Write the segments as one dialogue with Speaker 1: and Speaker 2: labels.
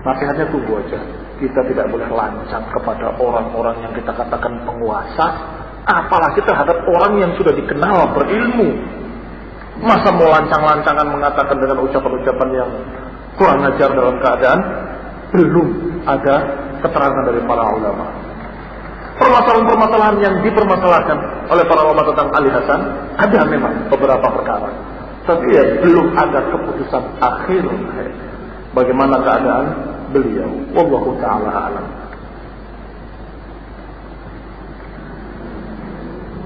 Speaker 1: Nasihatnya tunggu aja. Kita tidak boleh lancang kepada orang-orang yang kita katakan penguasa, apalagi terhadap orang yang sudah dikenal berilmu. Masa mau lancang-lancangan mengatakan dengan ucapan-ucapan yang kurang ajar dalam keadaan belum ada keterangan dari para ulama. Permasalahan-permasalahan yang dipermasalahkan oleh para ulama tentang Ali Hasan ada memang beberapa perkara, tapi ya belum ada keputusan akhir bagaimana keadaan beliau. Wallahu ta'ala alam.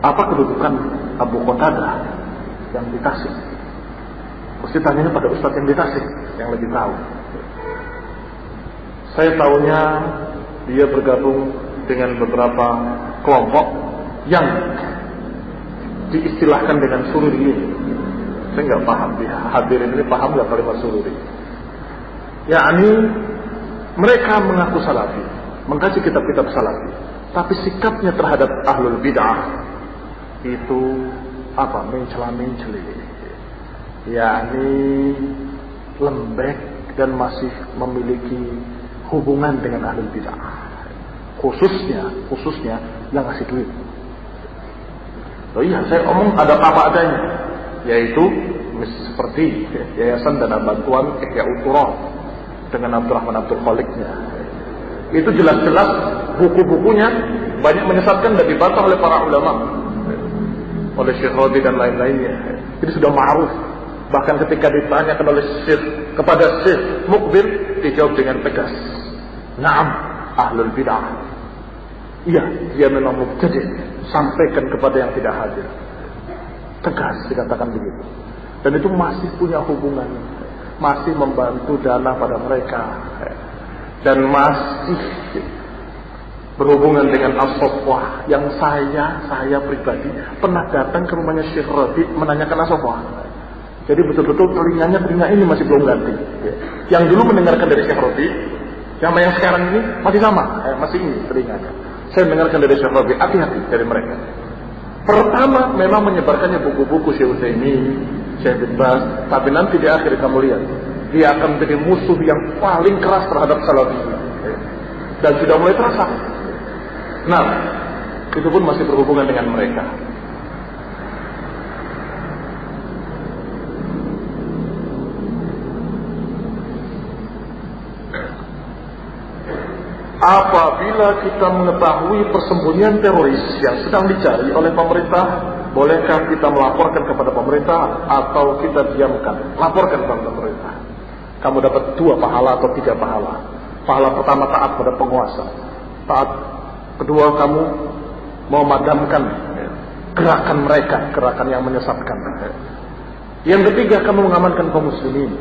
Speaker 1: Apa kedudukan Abu Qatadah yang di Tasik? Mesti tanyanya pada ustaz yang di Tasik yang lebih tahu. Saya tahunya dia bergabung dengan beberapa kelompok yang diistilahkan dengan sururi. Saya nggak paham, hadirin ini paham nggak kalimat sururi? Yakni mereka mengaku salafi, mengkaji kitab-kitab salafi, tapi sikapnya terhadap ahlul bid'ah itu apa? Mencela-menceli, yakni lembek dan masih memiliki hubungan dengan ahlul bid'ah, khususnya yang ngasih duit. Oh iya, saya omong ada apa adanya, yaitu seperti Yayasan Dana Bantuan Ihya Uturah dengan Abdurrahman Abdul Khaliknya. Itu jelas-jelas buku-bukunya banyak menyesatkan dan dibantah oleh para ulama, oleh Syekh Rabi dan lain-lainnya. Itu sudah ma'ruf. Bahkan ketika ditanyakan oleh Syekh kepada Syekh Mukbil, dijawab dengan tegas, "Na'am, ahlul bid'ah." Iya, dia memang mubtadi', sampaikan kepada yang tidak hadir. Tegas dikatakan begitu. Dan itu masih punya hubungan, masih membantu dana pada mereka, dan masih berhubungan dengan as-sofwah yang saya pribadi pernah datang ke rumahnya Syekh Rabi menanyakan as-sofwah. Jadi betul-betul telinga ini masih belum ganti. Yang dulu mendengarkan dari Syekh Rabi, sama yang sekarang ini masih sama, masih ini telinganya. Saya mendengarkan dari Syekh Rabi, hati-hati dari mereka. Pertama memang menyebarkannya buku-buku Syekh Utsaimin, Syekh bin Baz, tapi nanti di akhir kamu lihat dia akan menjadi musuh yang paling keras terhadap Salafiyyin, dan sudah mulai terasa. Nah, itu pun masih berhubungan dengan mereka. Apabila kita mengetahui persembunyian teroris yang sedang dicari oleh pemerintah, bolehkah kita melaporkan kepada pemerintah atau kita diamkan? Laporkan kepada pemerintah. Kamu dapat 2 pahala atau 3 pahala. Pahala pertama taat pada penguasa. Taat kedua, kamu memadamkan gerakan mereka, gerakan yang menyesatkan. Yang ketiga, kamu mengamankan kaum muslimin.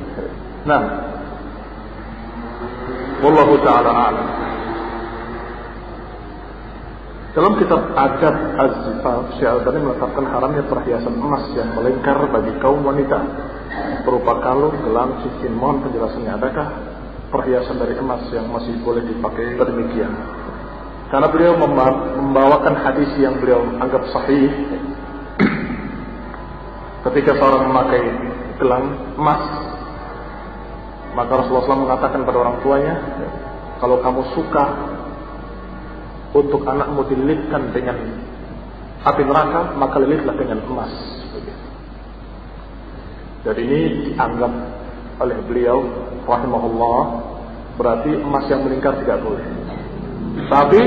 Speaker 1: Nah, wallahu ta'ala a'lam. Dalam kitab Adab Az-Zifaf, Syekh Al-Albani menetapkan haramnya perhiasan emas yang melingkar bagi kaum wanita berupa kalung, gelang, cincin. Mohon penjelasannya, adakah perhiasan dari emas yang masih boleh dipakai demikian? Karena beliau membawakan hadis yang beliau anggap sahih. Ketika seorang memakai gelang emas, maka Rasulullah SAW mengatakan pada orang tuanya, kalau kamu suka untuk anakmu dililitkan dengan api neraka, maka lilitlah dengan emas. Jadi ini dianggap oleh beliau rahimahullah berarti emas yang melingkar tidak boleh. Tapi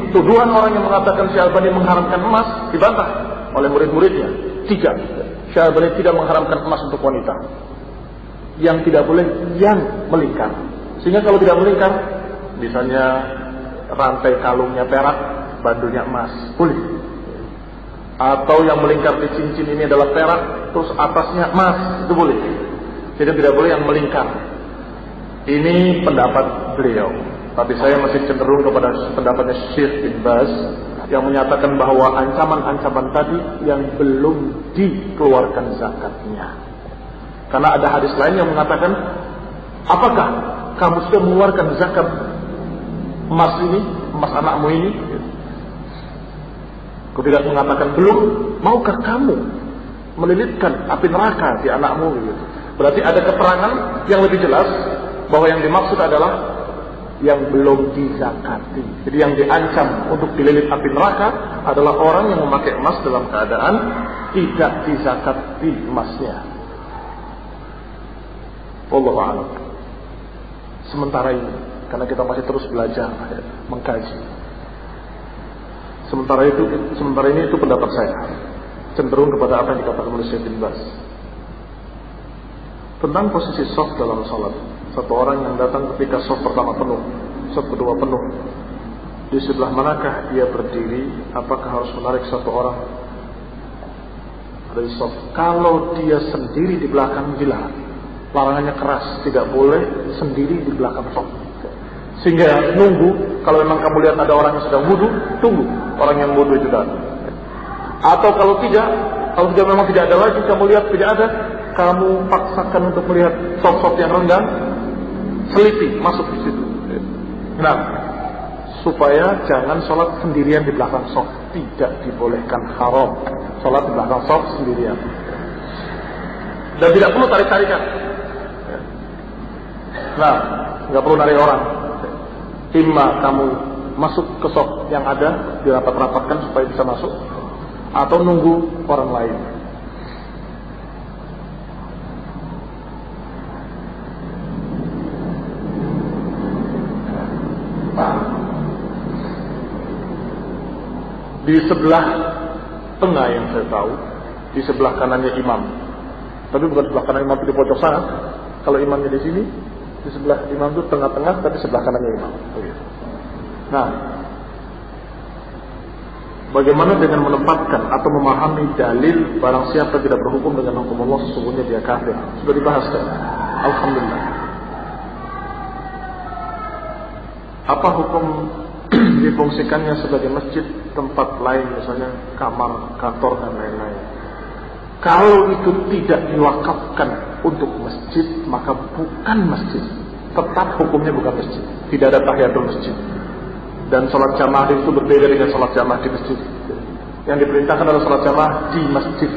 Speaker 1: tuduhan orang yang mengatakan Syekh Albani mengharamkan emas dibantah oleh murid-muridnya. 3, Syekh Albani tidak mengharamkan emas untuk wanita. Yang tidak boleh yang melingkar. Sehingga kalau tidak melingkar, misalnya rantai kalungnya perak, bandulnya emas, boleh. Atau yang melingkar di cincin ini adalah perak, terus atasnya emas, itu boleh. Jadi tidak boleh yang melingkar. Ini pendapat beliau. Tapi saya masih cenderung kepada pendapatnya Syekh bin Baz yang menyatakan bahwa ancaman-ancaman tadi yang belum dikeluarkan zakatnya. Karena ada hadis lain yang mengatakan, apakah kamu sudah mengeluarkan zakat emas ini, emas anakmu ini? Kau tidak mengatakan belum, maukah kamu melilitkan api neraka di anakmu? Berarti ada keterangan yang lebih jelas bahwa yang dimaksud adalah yang belum dizakati. Jadi yang diancam untuk dililit api neraka adalah orang yang memakai emas dalam keadaan tidak dizakati emasnya. Wallahu a'lam. Sementara ini, karena kita masih terus belajar, mengkaji. Sementara ini itu pendapat saya, cenderung kepada apa yang dikatakan oleh Syekh bin Baz tentang posisi shaf dalam salat. Satu orang yang datang ketika shaf pertama penuh, shaf kedua penuh, di sebelah manakah dia berdiri? Apakah harus menarik satu orang dari shaf? Kalau dia sendiri di belakang, dilarang. Larangannya keras, tidak boleh sendiri di belakang shaf. Sehingga nunggu, kalau memang kamu lihat ada orang yang sedang wudu, tunggu orang yang wudu itu datang. Atau kalau memang tidak ada lagi, kamu lihat tidak ada, kamu paksakan untuk melihat shaf-shaf yang renggang, seliti masuk di situ. Nah, supaya jangan sholat sendirian di belakang shaf, tidak dibolehkan, haram sholat di belakang shaf sendirian. Dan tidak perlu tarik-tarikan. Nah, nggak perlu narik orang. Imma kamu masuk ke shaf yang ada, dirapat-rapatkan supaya bisa masuk, atau nunggu orang lain. Di sebelah tengah yang saya tahu, di sebelah kanannya imam. Tapi bukan sebelah kanan imam, di pojok sana. Kalau imamnya di sini, di sebelah imam itu tengah-tengah, tapi sebelah kanannya imam. Nah, bagaimana dengan menempatkan atau memahami dalil barang siapa tidak berhukum dengan hukum Allah sesungguhnya dia kafir? Sudah dibahas kan? Alhamdulillah. Apa hukum difungsikannya sebagai masjid, tempat lain misalnya kamar, kantor dan lain-lain? Kalau itu tidak diwakafkan untuk masjid, maka bukan masjid. Tetap hukumnya bukan masjid. Tidak ada tahiyatul masjid. Dan sholat jamaah itu berbeda dengan sholat jamaah di masjid. Yang diperintahkan adalah sholat jamaah di masjid,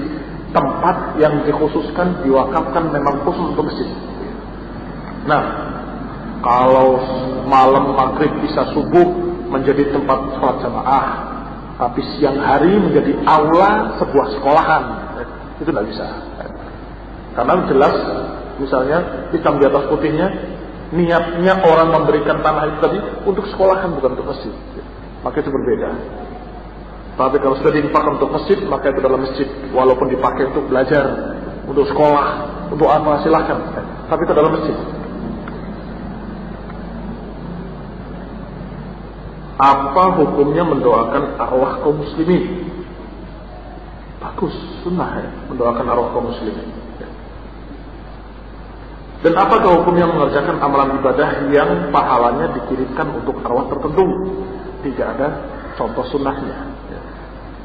Speaker 1: tempat yang dikhususkan, diwakafkan memang khusus untuk masjid. Nah, kalau malam maghrib bisa subuh menjadi tempat sholat jamaah, tapi siang hari menjadi aula sebuah sekolahan, itu tidak bisa. Karena jelas, misalnya hitam di atas putihnya, niatnya orang memberikan tanah itu tadi untuk sekolahan, bukan untuk masjid. Maka itu berbeda. Tapi kalau sudah dipakai untuk masjid, maka itu adalah masjid. Walaupun dipakai untuk belajar, untuk sekolah, untuk apa, silahkan. Tapi itu adalah masjid. Apa hukumnya mendoakan arwah kaum muslimin? Bagus, sunnah ya, mendoakan arwah kaum muslimin. Dan apakah hukumnya mengerjakan amalan ibadah yang pahalanya dikirimkan untuk arwah tertentu? Tidak ada contoh sunnahnya.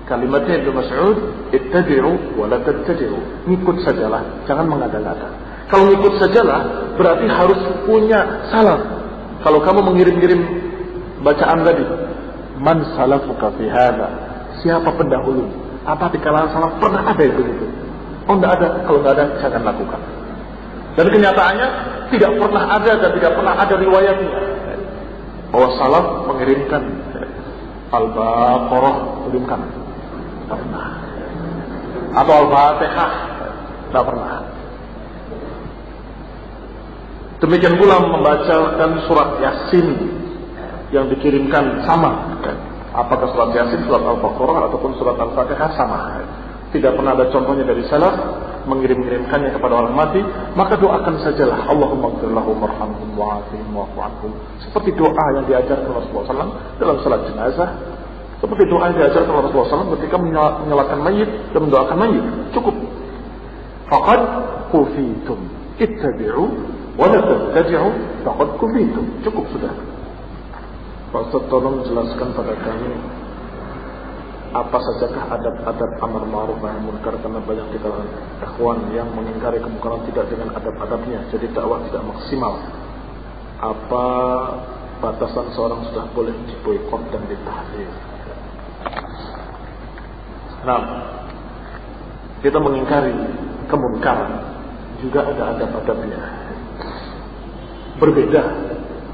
Speaker 1: Kalimatnya Ibnu Mas'ud, ittabi'u wa la tattabi'u. Ngikut sajalah, jangan mengada-ngada. Kalau ngikut sajalah, berarti harus punya salaf. Kalau kamu mengirim-kirim bacaan tadi, man salafuka fi hadza? Siapa pendahulu? Apa di kalangan salaf pernah ada yang begitu? Oh, tidak ada. Kalau tidak ada, jangan lakukan. Dan kenyataannya tidak pernah ada dan tidak pernah ada riwayatnya bahwa salaf mengirimkan Al-Baqarah, kirimkan, tidak pernah. Atau Al-Fatihah, tidak pernah. Demikian pula membacakan surat Yasin yang dikirimkan sama. Apakah surat Yasin, surat Al-Baqarah ataupun surat Al-Fatihah sama. Tidak pernah ada contohnya dari salaf mengirim-kirimkannya kepada orang mati. Maka doakan sajalah, Allahumma ighfir lahum warhamhum wa'afihim wa'fu anhum. Seperti doa yang diajarkan Rasulullah SAW dalam salat jenazah. Seperti doa yang diajarkan Rasulullah SAW ketika menyalakan mayit dan mendoakan mayit. Cukup. Faqad kufitum ittabi'u wa la tattabi'u faqad kufitum. Cukup sudah. Pak Ustaz, tolong jelaskan pada kami apa sajakah adab-adab amar ma'ruf nahi munkar, karena banyak di kalangan ikhwan yang mengingkari kemungkaran tidak dengan adab-adabnya, jadi dakwah tidak maksimal. Apa batasan seorang sudah boleh diboikot dan ditahdir? Nah, kita mengingkari kemungkaran juga ada adab-adabnya. Berbeda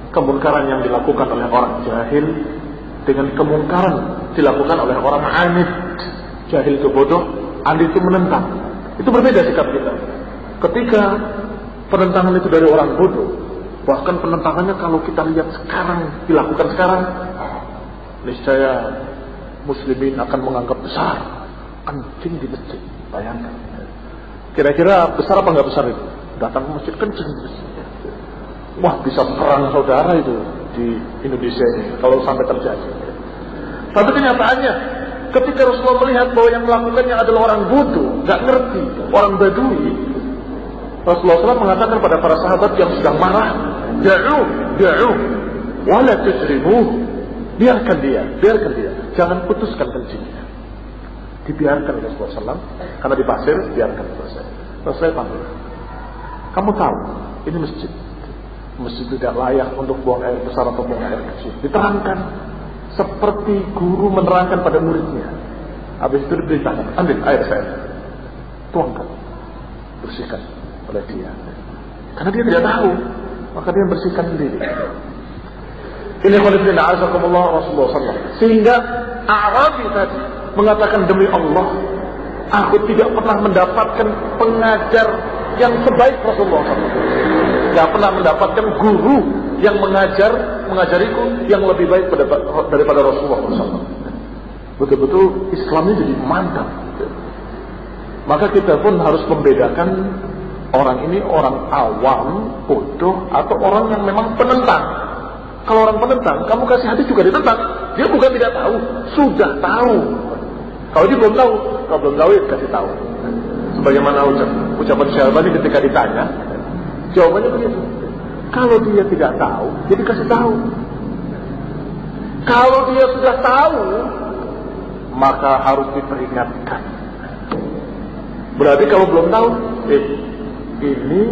Speaker 1: kemungkaran yang dilakukan oleh orang jahil dengan kemungkaran dilakukan oleh orang anid. Jahil itu bodoh, anid itu menentang. Itu berbeda sikap kita. Ketika penentangan itu dari orang bodoh, bahkan penentangannya kalau kita lihat sekarang, dilakukan sekarang, niscaya muslimin akan menganggap besar kencing di masjid. Bayangkan, kira-kira besar apa nggak besar itu? Datang ke masjid kencing di masjid. Wah, bisa perang saudara itu di Indonesia ini kalau sampai terjadi. Tapi kenyataannya, ketika Rasulullah melihat bahwa yang melakukannya adalah orang bodoh, nggak ngerti, orang badui, Rasulullah SAW mengatakan pada para sahabat yang sedang marah, da'u, wala tujrimuh, biarkan dia, jangan putuskan kencingnya. Dibiarkan Rasulullah SAW, karena di pasir, biarkan selesai. Selesai panggil. Kamu tahu, ini masjid tidak layak untuk buang air besar atau buang air kecil. Diterangkan seperti guru menerangkan pada muridnya. Habis itu diberitakan, ambil air saya, tuangkan, bersihkan oleh dia. Karena dia tidak tahu, maka dia bersihkan sendiri. Ini khalifina azakumullah Rasulullah SAW. Sehingga Arabi tadi mengatakan, demi Allah, aku tidak pernah mendapatkan pengajar yang sebaik Rasulullah SAW. Tidak pernah mendapatkan guru yang mengajariku yang lebih baik daripada Rasulullah SAW. Betul-betul Islamnya jadi mantap. Maka kita pun harus membedakan orang ini orang awam, bodoh, atau orang yang memang penentang. Kalau orang penentang, kamu kasih hadis juga ditentang. Dia bukan tidak tahu, sudah tahu. Kalau dia belum tahu, kalau belum tahu, ya kasih tahu. Sebagaimana ucapan Syalbani ketika ditanya, jawabannya begitu. Kalau dia tidak tahu, dia dikasih tahu. Kalau dia sudah tahu, maka harus diperingatkan. Berarti kalau belum tahu, ini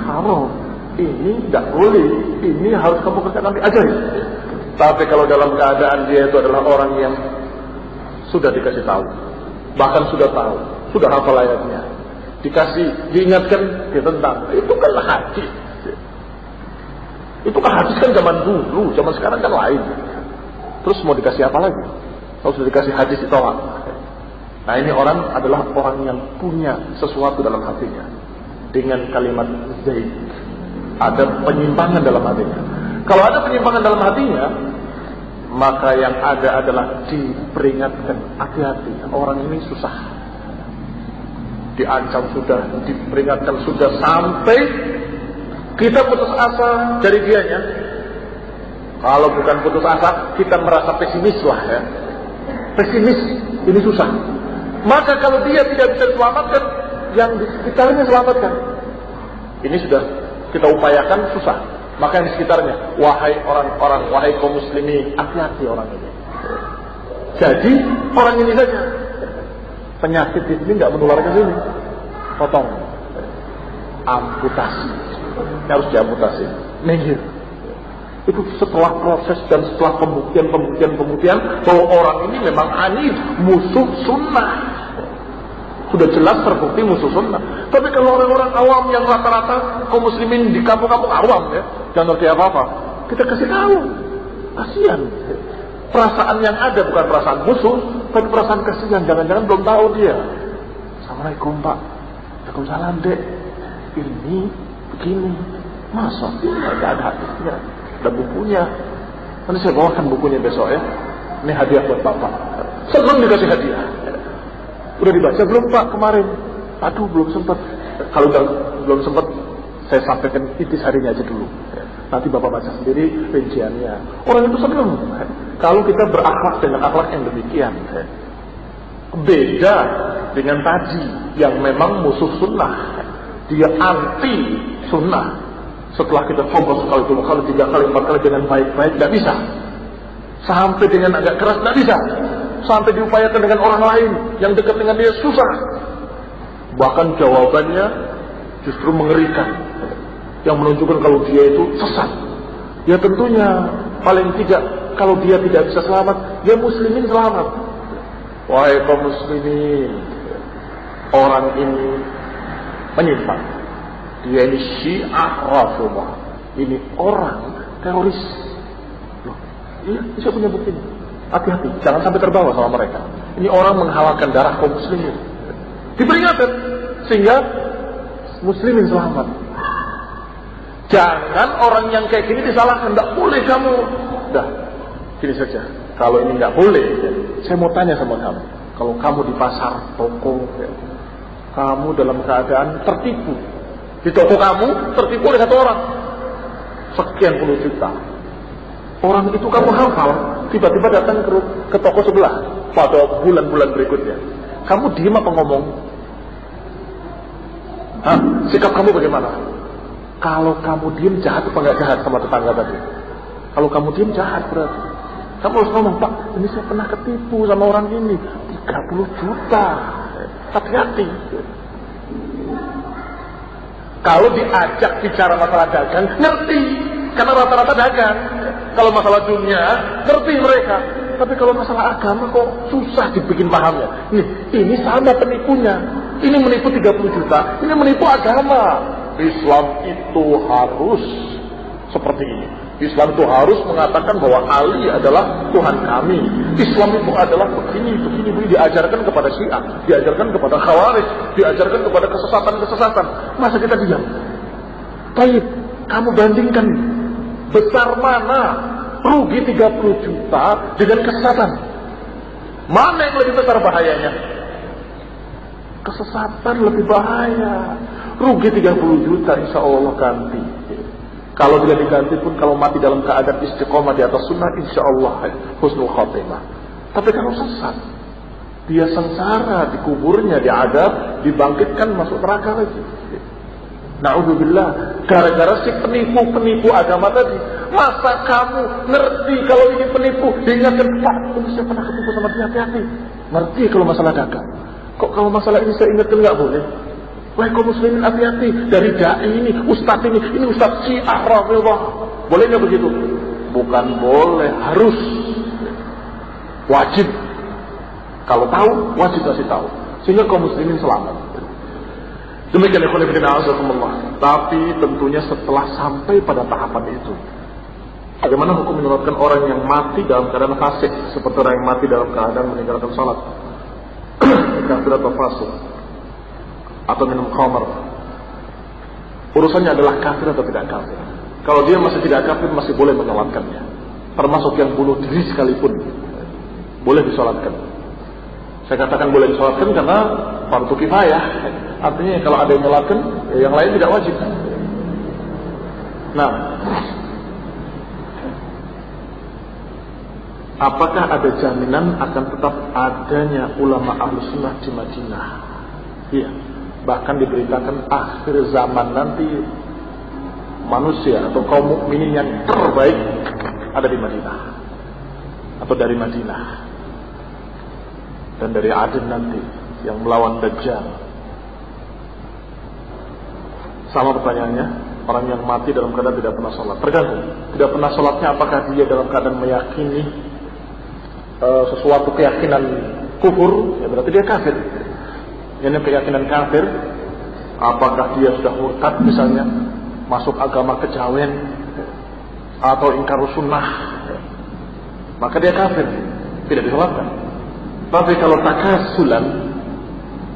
Speaker 1: haram, ini tidak boleh, ini harus kamu kerjakan, diajari. Tapi kalau dalam keadaan dia itu adalah orang yang sudah dikasih tahu, bahkan sudah tahu, sudah hafal ayatnya, diingatkan, ditentang, itu kan hadis. Itu kan hadis kan zaman dulu, zaman sekarang kan lain. Terus mau dikasih apa lagi? Kalau sudah dikasih hadis ditolak. Nah, ini orang adalah orang yang punya sesuatu dalam hatinya. Dengan kalimat zaid, ada penyimpangan dalam hatinya. Kalau ada penyimpangan dalam hatinya, maka yang ada adalah diperingatkan, hati-hati, orang ini susah. Diancam sudah, diperingatkan sudah, sampai kita putus asa dari dianya. Kalau bukan putus asa, kita merasa pesimis lah ya. Pesimis, ini susah. Maka kalau dia tidak bisa diselamatkan, yang di sekitarnya selamatkan. Ini sudah kita upayakan, susah. Maka yang di sekitarnya, wahai orang-orang, wahai kaum muslimin, hati-hati orang ini. Jadi orang ini saja, penyakit di sini nggak menular ke sini, potong, amputasi, harus diamputasi, minggir. Itu setelah proses dan setelah pembuktian bahwa orang ini memang aneh, musuh sunnah. Sudah jelas terbukti musuh sunnah. Tapi kalau orang-orang awam yang rata-rata kaum muslimin di kampung-kampung awam ya, jangan ngerti apa-apa, kita kasih tahu, kasihan. Perasaan yang ada bukan perasaan musuh, tapi perasaan kasihan. Jangan-jangan belum tahu dia. Assalamualaikum Pak, Waalaikumsalam Dek, ini begini, masa tidak ada hadisnya, ada bukunya. Nanti saya bawakan bukunya besok ya. Ini hadiah buat Bapak. Senang dikasih hadiah. Udah dibaca belum Pak kemarin? Aduh belum sempat. Kalau belum sempat, saya sampaikan intis harinya aja dulu. Nanti Bapak baca sendiri rinciannya. Orang itu senang. Kalau kita berakhlak dengan akhlak yang demikian, beda dengan tadi yang memang musuh sunnah. Dia anti sunnah. Setelah kita coba sekali, dua kali, tiga kali, empat kali dengan baik-baik, tidak bisa. Sampai dengan agak keras, tidak bisa. Sampai diupayakan dengan orang lain yang dekat dengan dia, susah. Bahkan jawabannya justru mengerikan, yang menunjukkan kalau dia itu sesat. Ya tentunya paling tidak kalau dia tidak bisa selamat, ya muslimin selamat. Wahai kaum muslimin, orang ini menyimpang. Dia ini Syiah Rafidhah. Ini orang teroris. Loh, iya, saya punya bukti. Hati-hati, jangan sampai terbawa sama mereka. Ini orang menghalalkan darah kaum muslimin. Diperingatkan sehingga muslimin selamat. Jangan orang yang kayak gini disalahkan. Tidak boleh kamu. Dah, gini saja. Kalau ini nggak boleh, saya mau tanya sama kamu. Kalau kamu di pasar, toko, kamu dalam keadaan tertipu. Di toko kamu tertipu oleh satu orang. Sekian puluh juta. Orang itu kamu hafal, tiba-tiba datang ke toko sebelah pada bulan-bulan berikutnya. Kamu diam apa ngomong? Hah? Sikap kamu bagaimana? Kalau kamu diam jahat apa nggak jahat sama tetangga tadi? Kalau kamu diam jahat berarti. Kamu harus ngomong, Pak, ini saya pernah ketipu sama orang ini 30 juta. Hati-hati. Kalau diajak bicara masalah dagang, ngerti. Karena rata-rata dagang. Kalau masalah dunia, ngerti mereka. Tapi kalau masalah agama kok susah dibikin pahamnya. Ini sama penipunya. Ini menipu 30 juta. Ini menipu agama. Islam itu harus seperti ini. Islam itu harus mengatakan bahwa Ali adalah Tuhan kami. Islam itu adalah begini. Diajarkan kepada Syiah, diajarkan kepada Khawarij, diajarkan kepada kesesatan-kesesatan. Masa kita diam? Baik, kamu bandingkan besar mana rugi 30 juta dengan kesesatan? Mana yang lebih besar bahayanya? Kesesatan lebih bahaya. Rugi 30 juta insya Allah ganti. Kalau tidak diganti pun, kalau mati dalam keadaan istiqomah di atas sunnah, insya Allah husnul khotimah. Tapi kalau sesat, dia sengsara di kuburnya, diadab, dibangkitkan masuk neraka lagi. Na'udzubillah, gara-gara si penipu agama tadi. Masa kamu ngerti kalau ini penipu? Diingatkan, Pak, ini saya pernah ketipu sama dia, hati-hati. Ngerti kalau masalah dagang. Kok kalau masalah ini saya ingatkan nggak boleh? Wahai kaum muslimin, hati-hati. Dari da'i ini, ustaz ini ustaz Syiah Rafidhah. Boleh nggak begitu? Bukan boleh, harus. Wajib. Kalau tahu, wajib kasih tahu. Sehingga kaum muslimin selamat. Demikian ikhwan fillah azakumullah. Tapi tentunya setelah sampai pada tahapan itu, bagaimana hukum menyebabkan orang yang mati dalam keadaan fasik, seperti orang yang mati dalam keadaan meninggalkan salat, kafir atau fasik, atau minum khamar? Urusannya adalah kafir atau tidak kafir. Kalau dia masih tidak kafir, masih boleh menyolatkannya. Termasuk yang bunuh diri sekalipun boleh disolatkan. Saya katakan boleh disolatkan karena fardu kifayah. Artinya kalau ada yang nyolatkan, yang lain tidak wajib. Nah, apakah ada jaminan akan tetap adanya ulama Ahlus Sunnah di Madinah? Iya. Bahkan diberitakan akhir zaman nanti manusia atau kaum mukminin yang terbaik ada di Madinah atau dari Madinah dan dari Aden nanti yang melawan Dajjal. Sama pertanyaannya, orang yang mati dalam keadaan tidak pernah sholat. Tergantung, tidak pernah sholatnya apakah dia dalam keadaan meyakini sesuatu keyakinan kufur, ya berarti dia kafir. Ini keyakinan kafir, apakah dia sudah murtad misalnya, masuk agama kejawen atau ingkar sunnah, maka dia kafir, tidak disolatkan. Tapi kalau takasulan,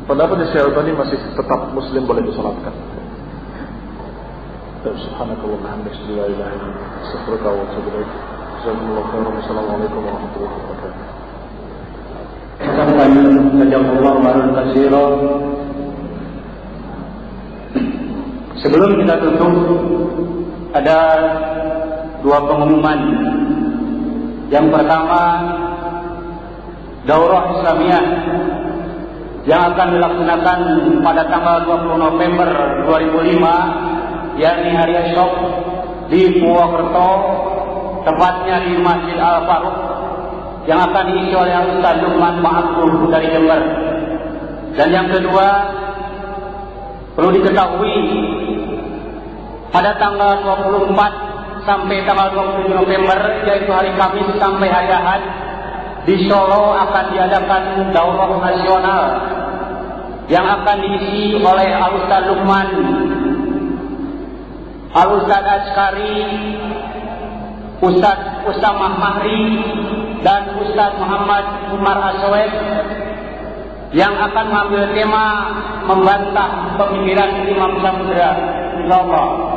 Speaker 1: pendapat Syaikhani masih tetap muslim, boleh disolatkan. Subhanakallah alhamdulillah, la ilaha illa anta, astaghfiruka wa atubu ilaik. Jazakumullahu khairan. Wassalamualaikum warahmatullahi wabarakatuh.
Speaker 2: Sebelum kita tutup, ada dua pengumuman. Yang pertama, Daurah Islamiyah yang akan dilaksanakan pada tanggal 20 November 2005, yakni hari esok di Purwokerto, tepatnya di Masjid Al-Faruq, yang akan diisi oleh Ustaz Lukman Ma'abdur dari Jember. Dan yang kedua, perlu diketahui pada tanggal 24 sampai tanggal 27 November, yaitu hari Kamis sampai hari Ahad, di Solo akan diadakan daurah nasional yang akan diisi oleh Al-Ustaz Lukman, Al-Ustaz Askari, Ustadz Usamah Mahri dan Ustadz Muhammad Umar Aswed yang akan mengambil tema membantah pemikiran Imam Samudra, insyaallah.